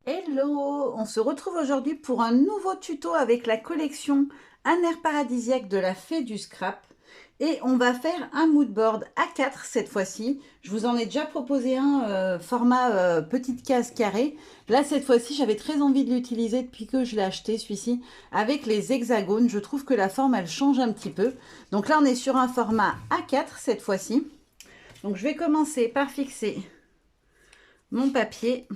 Hello! On se retrouve aujourd'hui pour un nouveau tuto avec la collection Un air paradisiaque de la Fée du Scrap. Et on va faire un mood board A4 cette fois-ci. Je vous en ai déjà proposé un format petite case carrée. Là, cette fois-ci, j'avais très envie de l'utiliser depuis que je l'ai acheté, celui-ci, avec les hexagones. Je trouve que la forme, elle change un petit peu. Donc là, on est sur un format A4 cette fois-ci. Donc je vais commencer par fixer mon papier.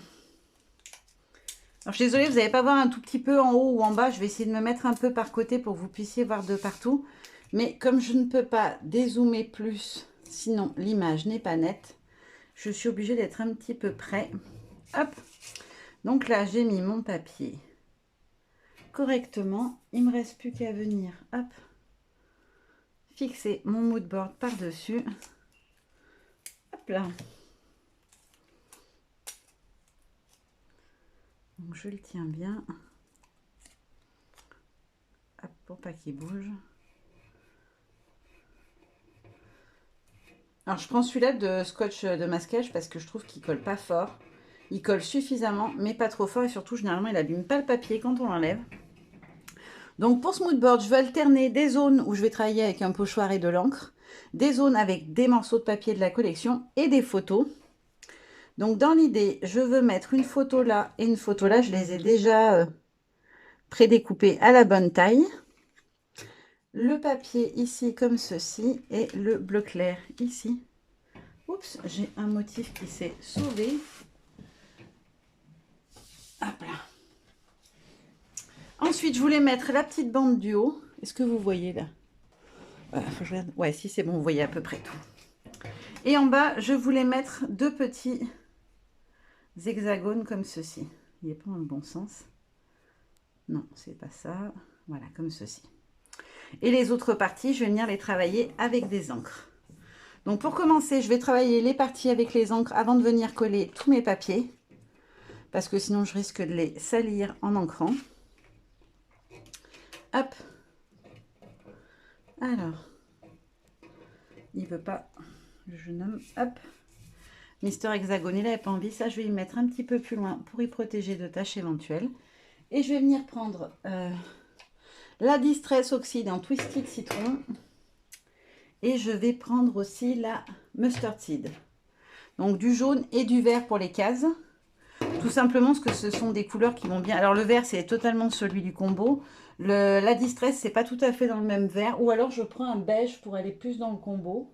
Alors, je suis désolée, vous n'allez pas voir un tout petit peu en haut ou en bas. Je vais essayer de me mettre un peu par côté pour que vous puissiez voir de partout. Mais comme je ne peux pas dézoomer plus, sinon l'image n'est pas nette, je suis obligée d'être un petit peu près. Hop. Donc là, j'ai mis mon papier correctement. Il ne me reste plus qu'à venir, hop, fixer mon mood board par-dessus. Hop là. Donc je le tiens bien. Hop, pour pas qu'il bouge. Alors je prends celui-là de scotch de masquage parce que je trouve qu'il colle pas fort. Il colle suffisamment mais pas trop fort et surtout généralement il abîme pas le papier quand on l'enlève. Donc pour ce mood board, je vais alterner des zones où je vais travailler avec un pochoir et de l'encre, des zones avec des morceaux de papier de la collection et des photos. Donc dans l'idée, je veux mettre une photo là et une photo là. Je les ai déjà prédécoupées à la bonne taille. Le papier ici comme ceci et le bleu clair ici. Oups, j'ai un motif qui s'est sauvé. Hop là. Ensuite, je voulais mettre la petite bande du haut. Est-ce que vous voyez là? Voilà, faut que je regarde. Ouais, si c'est bon, vous voyez à peu près tout. Et en bas, je voulais mettre deux petits hexagones comme ceci. Il n'est pas dans le bon sens. Non, c'est pas ça. Voilà, comme ceci. Et les autres parties, je vais venir les travailler avec des encres. Donc pour commencer, je vais travailler les parties avec les encres avant de venir coller tous mes papiers. Parce que sinon, je risque de les salir en encrant. Hop. Alors, il veut pas, le jeune homme. Hop. Mister Hexagone, il n'avait pas envie. Ça, je vais y mettre un petit peu plus loin pour y protéger de tâches éventuelles. Et je vais venir prendre la Distress Oxide en Twisted Citron. Et je vais prendre aussi la Mustard Seed. Donc du jaune et du vert pour les cases. Tout simplement parce que ce sont des couleurs qui vont bien. Alors le vert, c'est totalement celui du combo. La Distress, c'est pas tout à fait dans le même vert. Ou alors je prends un beige pour aller plus dans le combo.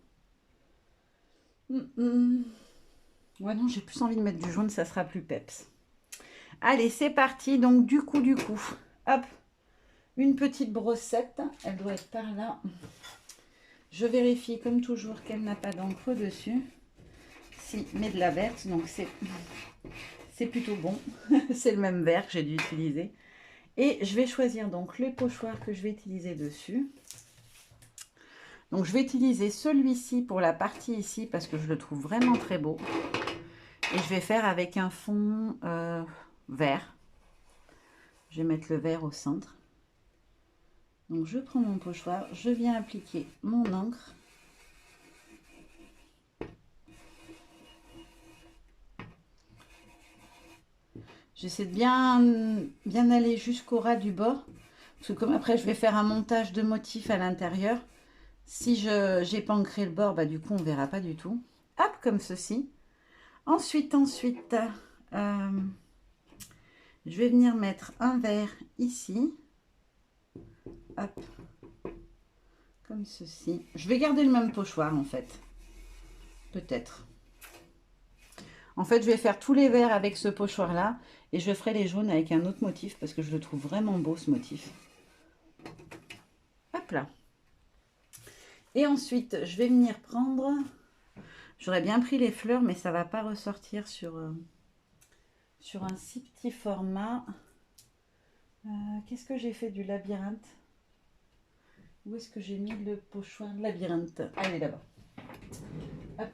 Ouais, non, j'ai plus envie de mettre du jaune, ça sera plus peps. Allez, c'est parti. Donc du coup, hop, une petite brossette. Elle doit être par là. Je vérifie comme toujours qu'elle n'a pas d'encre dessus. Si, mais de la verte, donc c'est plutôt bon. C'est le même vert que j'ai dû utiliser. Et je vais choisir donc les pochoirs que je vais utiliser dessus. Donc je vais utiliser celui-ci pour la partie ici parce que je le trouve vraiment très beau. Et je vais faire avec un fond vert. Je vais mettre le vert au centre. Donc je prends mon pochoir, je viens appliquer mon encre. J'essaie de bien aller jusqu'au ras du bord. Parce que comme après je vais faire un montage de motifs à l'intérieur. Si je n'ai pas ancré le bord, bah, du coup on ne verra pas du tout. Hop, comme ceci. Ensuite, je vais venir mettre un vert ici. Hop, comme ceci. Je vais garder le même pochoir en fait. Peut-être. En fait, je vais faire tous les verts avec ce pochoir-là. Et je ferai les jaunes avec un autre motif parce que je le trouve vraiment beau ce motif. Hop là. Et ensuite, je vais venir prendre... J'aurais bien pris les fleurs, mais ça ne va pas ressortir sur un si petit format. Qu'est-ce que j'ai fait du labyrinthe? Où est-ce que j'ai mis le pochoir de labyrinthe? Ah, il est là-bas. Hop.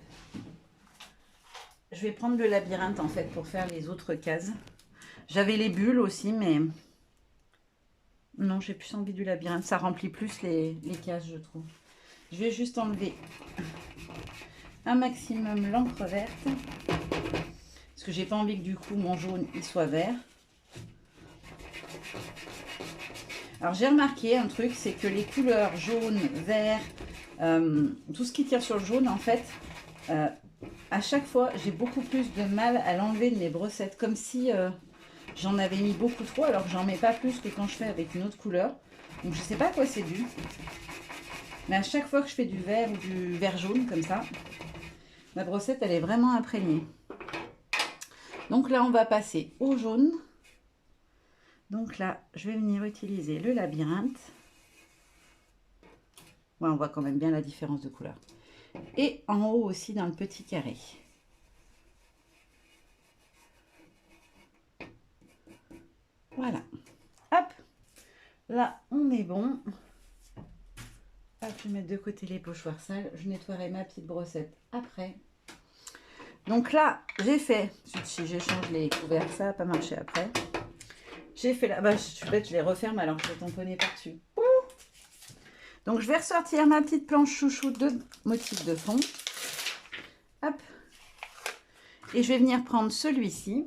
Je vais prendre le labyrinthe en fait pour faire les autres cases. J'avais les bulles aussi, mais non, j'ai plus envie du labyrinthe. Ça remplit plus les cases, je trouve. Je vais juste enlever un maximum l'encre verte. Parce que j'ai pas envie que du coup mon jaune il soit vert. Alors j'ai remarqué un truc, c'est que les couleurs jaune, vert, tout ce qui tire sur le jaune, en fait, à chaque fois, j'ai beaucoup plus de mal à l'enlever de mes brossettes. Comme si j'en avais mis beaucoup trop, alors que j'en mets pas plus que quand je fais avec une autre couleur. Donc je sais pas à quoi c'est dû. Mais à chaque fois que je fais du vert ou du vert jaune, comme ça, ma brossette, elle est vraiment imprégnée. Donc là, on va passer au jaune. Donc là, je vais venir utiliser le labyrinthe. Ouais, on voit quand même bien la différence de couleur. Et en haut aussi dans le petit carré. Voilà. Hop. Là, on est bon. Hop, je vais mettre de côté les pochoirs sales. Je nettoierai ma petite brossette après. Donc là, j'ai fait... Si j'échange les couverts, ça n'a pas marché après. J'ai fait là... Bah, je suis bête, je les referme alors je vais tamponner par-dessus. Donc, je vais ressortir ma petite planche chouchou de motif de fond. Hop. Et je vais venir prendre celui-ci,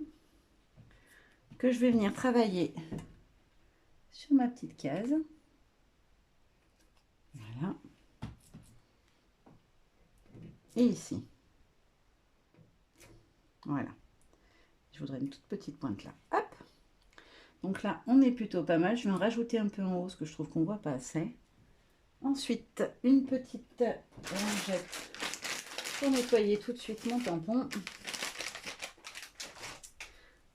que je vais venir travailler sur ma petite case. Voilà. Et ici. Voilà. Je voudrais une toute petite pointe là. Hop. Donc là, on est plutôt pas mal. Je vais en rajouter un peu en haut, parce que je trouve qu'on ne voit pas assez. Ensuite, une petite lingette pour nettoyer tout de suite mon tampon.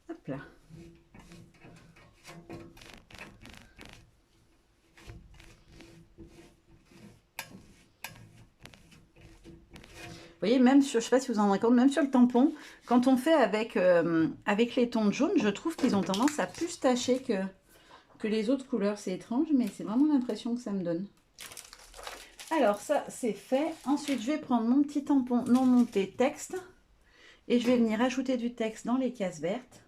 Hop là. Vous voyez, même sur, je ne sais pas si vous en rendez compte, même sur le tampon, quand on fait avec, avec les tons de jaune, je trouve qu'ils ont tendance à plus tacher que les autres couleurs. C'est étrange, mais c'est vraiment l'impression que ça me donne. Alors ça, c'est fait. Ensuite, je vais prendre mon petit tampon non monté texte et je vais venir ajouter du texte dans les cases vertes.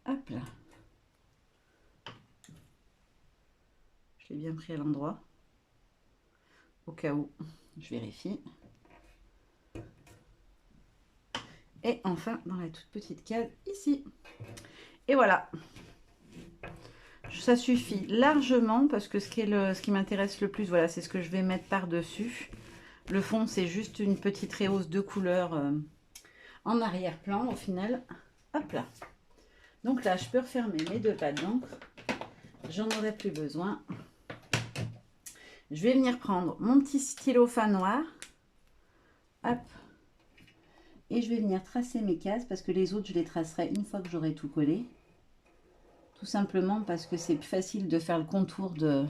Hop là. Je l'ai bien pris à l'endroit. Au cas où, je vérifie. Et enfin, dans la toute petite case ici. Et voilà. Ça suffit largement parce que ce qui m'intéresse le plus, voilà, c'est ce que je vais mettre par-dessus. Le fond, c'est juste une petite rehausse de couleur en arrière-plan au final. Hop là. Donc là, je peux refermer mes deux pattes d'encre. J'en aurai plus besoin. Je vais venir prendre mon petit stylo fin noir. Hop. Et je vais venir tracer mes cases parce que les autres, je les tracerai une fois que j'aurai tout collé. Tout simplement parce que c'est plus facile de faire le contour de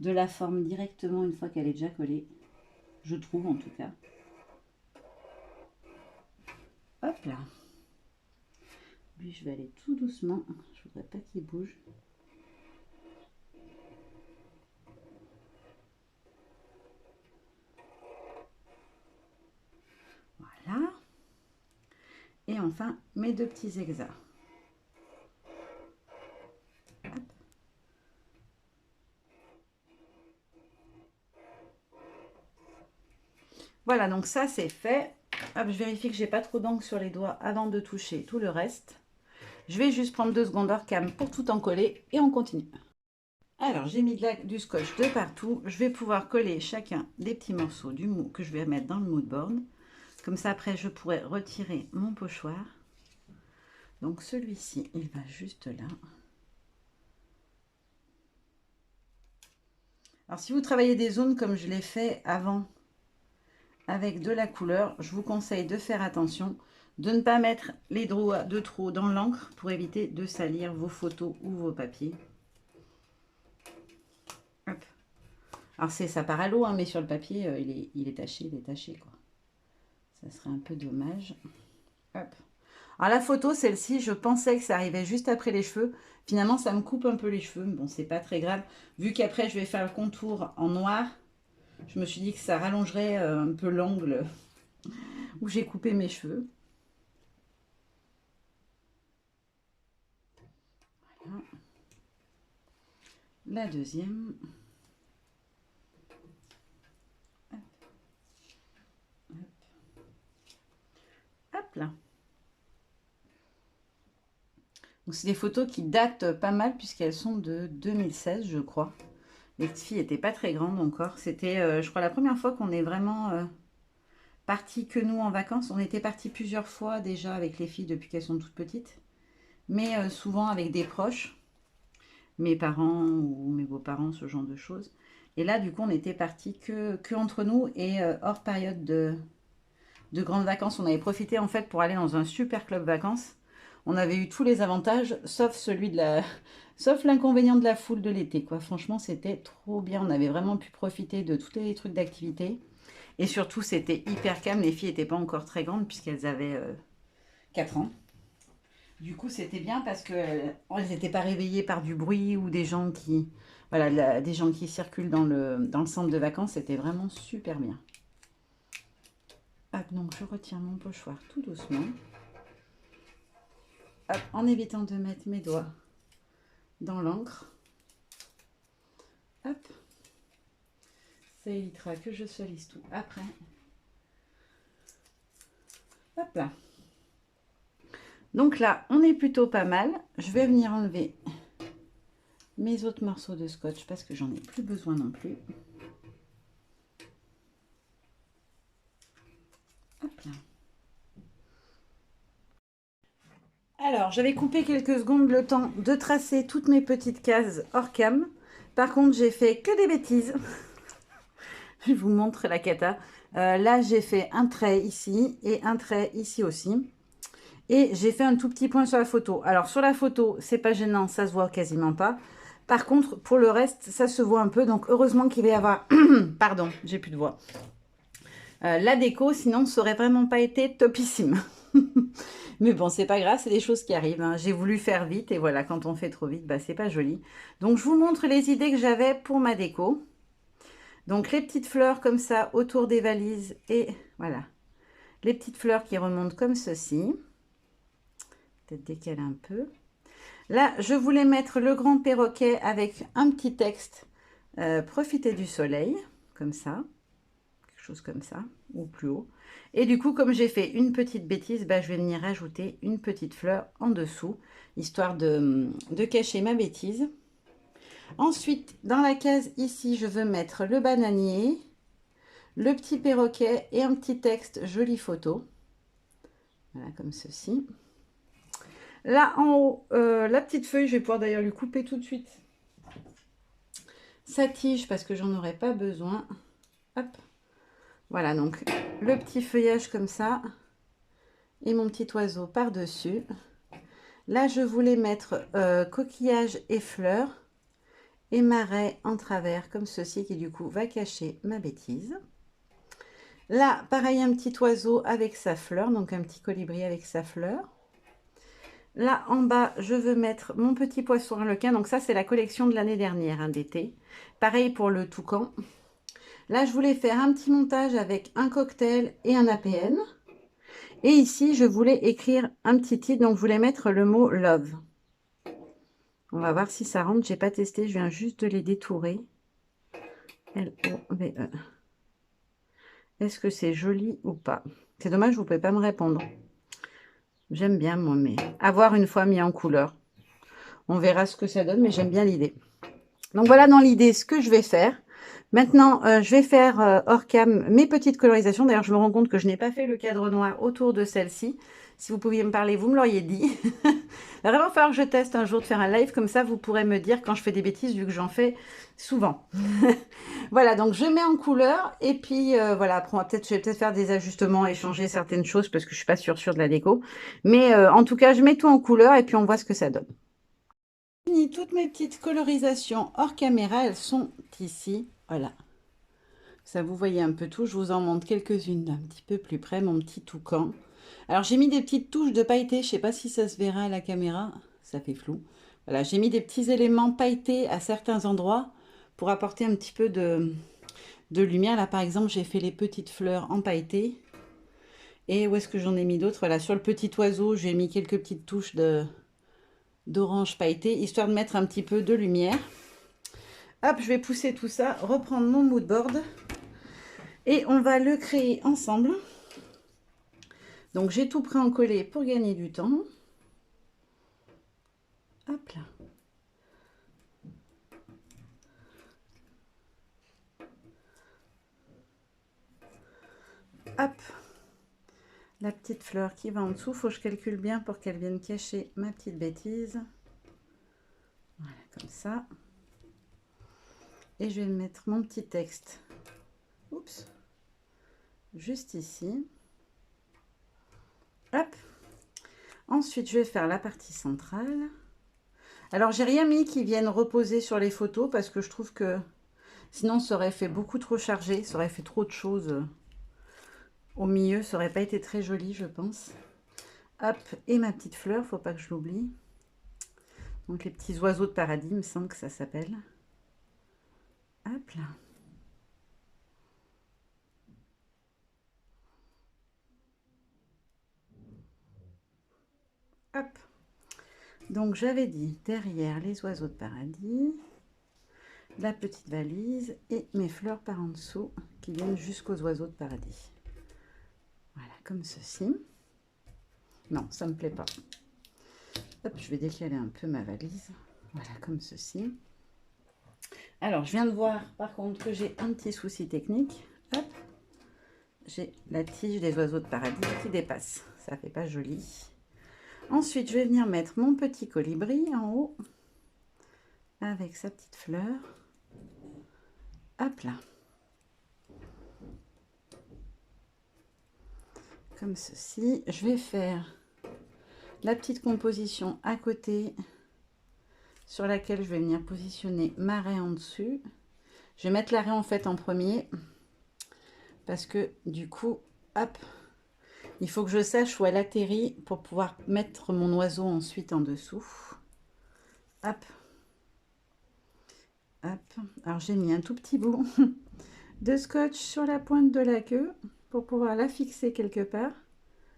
la forme directement une fois qu'elle est déjà collée. Je trouve en tout cas. Hop là. Lui, je vais aller tout doucement. Je voudrais pas qu'il bouge. Voilà. Et enfin, mes deux petits hexas. Hop. Voilà, donc ça c'est fait. Hop, je vérifie que j'ai pas trop d'encre sur les doigts avant de toucher tout le reste. Je vais juste prendre 2 secondes hors cam pour tout encoller et on continue. Alors, j'ai mis du scotch de partout. Je vais pouvoir coller chacun des petits morceaux du mou que je vais mettre dans le mood board. Comme ça, après, je pourrai retirer mon pochoir. Donc, celui-ci, il va juste là. Alors, si vous travaillez des zones comme je l'ai fait avant, avec de la couleur, je vous conseille de faire attention, de ne pas mettre les doigts de trop dans l'encre pour éviter de salir vos photos ou vos papiers. Hop. Alors, ça part à l'eau, hein, mais sur le papier, il est taché, quoi. Ça serait un peu dommage. Hop. Alors la photo, celle-ci, je pensais que ça arrivait juste après les cheveux. Finalement, ça me coupe un peu les cheveux. Mais bon, c'est pas très grave. Vu qu'après, je vais faire le contour en noir, je me suis dit que ça rallongerait un peu l'angle où j'ai coupé mes cheveux. Voilà. La deuxième. Hop. Hop. Hop là. Donc c'est des photos qui datent pas mal puisqu'elles sont de 2016, je crois. Les petites filles n'étaient pas très grandes encore. C'était, je crois, la première fois qu'on est vraiment partis que nous en vacances. On était partis plusieurs fois déjà avec les filles depuis qu'elles sont toutes petites. Mais souvent avec des proches, mes parents ou mes beaux-parents, ce genre de choses. Et là, du coup, on était partis que entre nous et hors période de grandes vacances. On avait profité en fait pour aller dans un super club vacances. On avait eu tous les avantages, sauf celui de la, sauf l'inconvénient de la foule de l'été, quoi. Franchement, c'était trop bien. On avait vraiment pu profiter de tous les trucs d'activité. Et surtout, c'était hyper calme. Les filles n'étaient pas encore très grandes puisqu'elles avaient 4 ans. Du coup, c'était bien parce qu'elles n'étaient pas réveillées par du bruit ou des gens qui, voilà, des gens qui circulent dans le centre de vacances. C'était vraiment super bien. Hop, donc je retire mon pochoir tout doucement. Hop, en évitant de mettre mes doigts dans l'encre. Hop. Ça évitera que je salisse tout après. Hop là. Donc là, on est plutôt pas mal. Je vais venir enlever mes autres morceaux de scotch parce que j'en ai plus besoin non plus. Hop là. Alors, j'avais coupé quelques secondes le temps de tracer toutes mes petites cases hors cam. Par contre, j'ai fait que des bêtises. Je vous montre la cata. Là, j'ai fait un trait ici et un trait ici aussi. Et j'ai fait un tout petit point sur la photo. Alors, sur la photo, c'est pas gênant, ça se voit quasiment pas. Par contre, pour le reste, ça se voit un peu. Donc, heureusement qu'il va y avoir... Pardon, j'ai plus de voix. La déco, sinon, ça aurait vraiment pas été topissime. Mais bon, c'est pas grave, c'est des choses qui arrivent. Hein. J'ai voulu faire vite et voilà, quand on fait trop vite, bah, c'est pas joli. Donc, je vous montre les idées que j'avais pour ma déco. Donc, les petites fleurs comme ça autour des valises et voilà. Les petites fleurs qui remontent comme ceci. Peut-être décaler un peu. Là, je voulais mettre le grand perroquet avec un petit texte. Profitez du soleil, comme ça. Quelque chose comme ça, ou plus haut. Et du coup, comme j'ai fait une petite bêtise, bah, je vais venir rajouter une petite fleur en dessous, histoire de cacher ma bêtise. Ensuite, dans la case ici, je veux mettre le bananier, le petit perroquet et un petit texte jolie photo. Voilà, comme ceci. Là, en haut, la petite feuille, je vais pouvoir d'ailleurs lui couper tout de suite sa tige parce que j'en aurai pas besoin. Hop. Voilà, donc le petit feuillage comme ça et mon petit oiseau par-dessus. Là, je voulais mettre coquillage et fleurs et marais en travers comme ceci qui du coup va cacher ma bêtise. Là, pareil, un petit oiseau avec sa fleur, donc un petit colibri avec sa fleur. Là, en bas, je veux mettre mon petit poisson harlequin. Donc ça, c'est la collection de l'année dernière, hein, d'été. Pareil pour le toucan. Là, je voulais faire un petit montage avec un cocktail et un APN. Et ici, je voulais écrire un petit titre. Donc, je voulais mettre le mot love. On va voir si ça rentre. J'ai pas testé. Je viens juste de les détourer. L-O-V-E. Est-ce que c'est joli ou pas? C'est dommage, vous ne pouvez pas me répondre. J'aime bien, moi, mais avoir une fois mis en couleur. On verra ce que ça donne, mais j'aime bien l'idée. Donc, voilà dans l'idée ce que je vais faire. Maintenant, je vais faire hors cam mes petites colorisations. D'ailleurs, je me rends compte que je n'ai pas fait le cadre noir autour de celle-ci. Si vous pouviez me parler, vous me l'auriez dit. Il va vraiment falloir que je teste un jour de faire un live. Comme ça, vous pourrez me dire quand je fais des bêtises, vu que j'en fais souvent. Voilà, donc je mets en couleur. Et puis, voilà, après, je vais peut-être faire des ajustements et changer certaines choses parce que je ne suis pas sûre de la déco. Mais en tout cas, je mets tout en couleur et puis on voit ce que ça donne. Fini toutes mes petites colorisations hors caméra. Elles sont ici. Voilà. Ça, vous voyez un peu tout. Je vous en montre quelques-unes d'un petit peu plus près. Mon petit toucan. Alors, j'ai mis des petites touches de pailleté. Je ne sais pas si ça se verra à la caméra. Ça fait flou. Voilà, j'ai mis des petits éléments pailletés à certains endroits pour apporter un petit peu de lumière. Là, par exemple, j'ai fait les petites fleurs en pailleté. Et où est-ce que j'en ai mis d'autres? Là, sur le petit oiseau, j'ai mis quelques petites touches d'orange pailleté, histoire de mettre un petit peu de lumière. Hop, je vais pousser tout ça, reprendre mon mood board et on va le créer ensemble. Donc j'ai tout prêt en collé pour gagner du temps. Hop là. Hop. La petite fleur qui va en dessous, faut que je calcule bien pour qu'elle vienne cacher ma petite bêtise. Voilà, comme ça. Et je vais mettre mon petit texte. Oups. Juste ici. Hop. Ensuite, je vais faire la partie centrale. Alors, j'ai rien mis qui vienne reposer sur les photos parce que je trouve que sinon, ça aurait fait beaucoup trop chargé. Ça aurait fait trop de choses au milieu. Ça aurait pas été très joli, je pense. Hop. Et ma petite fleur, faut pas que je l'oublie. Donc, les petits oiseaux de paradis, il me semble que ça s'appelle. Hop là. Hop. Donc, j'avais dit derrière les oiseaux de paradis, la petite valise et mes fleurs par en dessous qui viennent jusqu'aux oiseaux de paradis. Voilà, comme ceci. Non, ça ne me plaît pas. Hop, je vais décaler un peu ma valise. Voilà, comme ceci. Alors, je viens de voir, par contre, que j'ai un petit souci technique. Hop, j'ai la tige des oiseaux de paradis qui dépasse. Ça fait pas joli. Ensuite, je vais venir mettre mon petit colibri en haut avec sa petite fleur. Hop là. Comme ceci. Je vais faire la petite composition à côté sur laquelle je vais venir positionner ma raie en dessus. Je vais mettre la raie en fait en premier parce que du coup, hop, il faut que je sache où elle atterrit pour pouvoir mettre mon oiseau ensuite en dessous. Hop. Hop. Alors j'ai mis un tout petit bout de scotch sur la pointe de la queue pour pouvoir la fixer quelque part,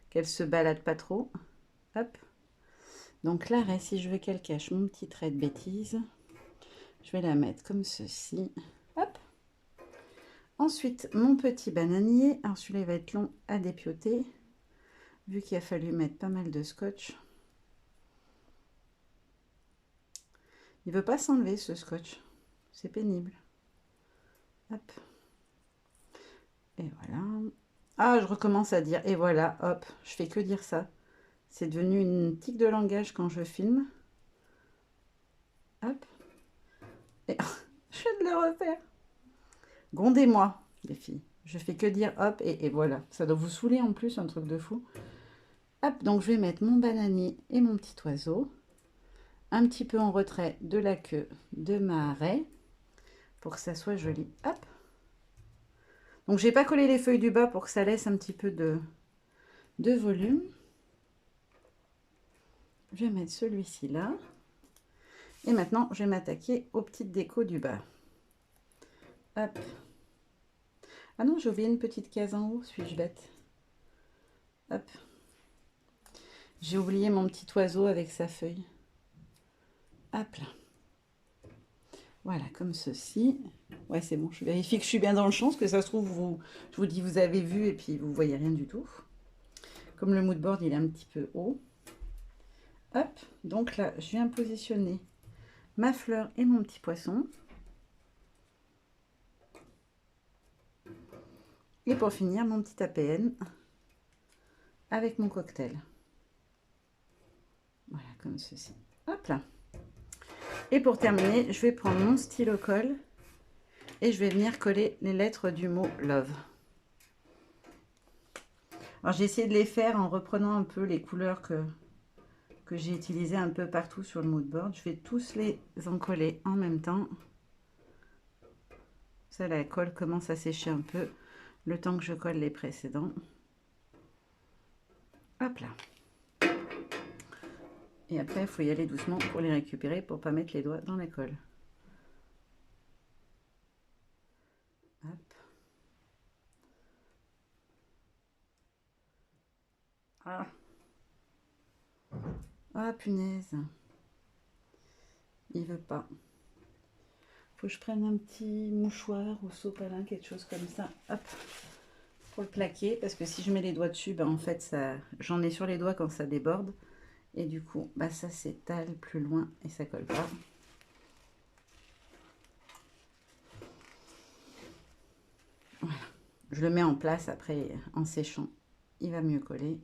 qu'elle se balade pas trop. Hop. Donc là, si je veux qu'elle cache mon petit trait de bêtise, je vais la mettre comme ceci. Hop. Ensuite, mon petit bananier. Alors celui-là, il va être long à dépioter, vu qu'il a fallu mettre pas mal de scotch. Il veut pas s'enlever ce scotch. C'est pénible. Hop. Et voilà. Ah, je recommence à dire. Et voilà, hop. Je fais que dire ça. C'est devenu une tic de langage quand je filme. Hop. Et je viens de le refaire. Grondez-moi, les filles. Je fais que dire hop et voilà. Ça doit vous saouler en plus, un truc de fou. Hop, donc je vais mettre mon bananier et mon petit oiseau. Un petit peu en retrait de la queue de ma raie pour que ça soit joli. Hop. Donc j'ai pas collé les feuilles du bas pour que ça laisse un petit peu de volume. Je vais mettre celui-ci là. Et maintenant, je vais m'attaquer aux petites décos du bas. Hop. Ah non, j'ai oublié une petite case en haut, suis-je bête? Hop. J'ai oublié mon petit oiseau avec sa feuille. Hop là. Voilà, comme ceci. Ouais, c'est bon, je vérifie que je suis bien dans le champ, parce que ça se trouve, je vous dis, vous avez vu, et puis vous voyez rien du tout. Comme le mood board, il est un petit peu haut. Hop, donc là, je viens positionner ma fleur et mon petit poisson. Et pour finir, mon petit APN avec mon cocktail. Voilà, comme ceci. Hop là. Et pour terminer, je vais prendre mon stylo colle et je vais venir coller les lettres du mot love. Alors j'ai essayé de les faire en reprenant un peu les couleurs que j'ai utilisées un peu partout sur le mood board. Je vais tous les en coller en même temps. Ça, la colle commence à sécher un peu le temps que je colle les précédents. Hop là. Et après, il faut y aller doucement pour les récupérer, pour ne pas mettre les doigts dans la colle. Hop. Ah. Ah, punaise. Il veut pas. Faut que je prenne un petit mouchoir ou sopalin, quelque chose comme ça. Hop. Pour le plaquer, parce que si je mets les doigts dessus, ben en fait, j'en ai sur les doigts quand ça déborde. Et du coup, bah, ça s'étale plus loin et ça colle pas. Voilà. Je le mets en place après en séchant. Il va mieux coller.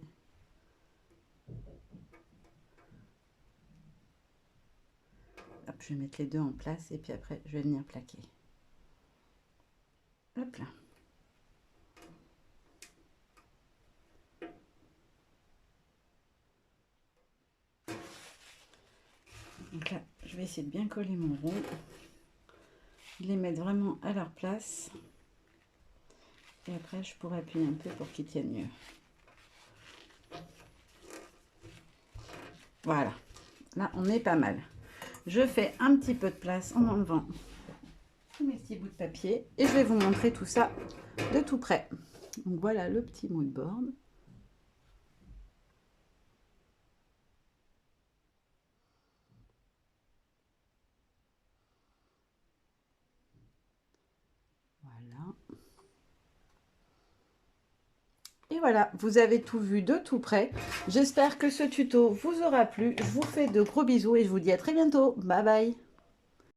Hop, je vais mettre les deux en place et puis après, je vais venir plaquer. Hop là. Donc là, je vais essayer de bien coller mon rond. De les mettre vraiment à leur place. Et après, je pourrais appuyer un peu pour qu'ils tiennent mieux. Voilà. Là, on est pas mal. Je fais un petit peu de place en enlevant tous mes petits bouts de papier. Et je vais vous montrer tout ça de tout près. Donc voilà le petit mood board. Voilà. Et voilà, vous avez tout vu de tout près. J'espère que ce tuto vous aura plu. Je vous fais de gros bisous et je vous dis à très bientôt. Bye bye.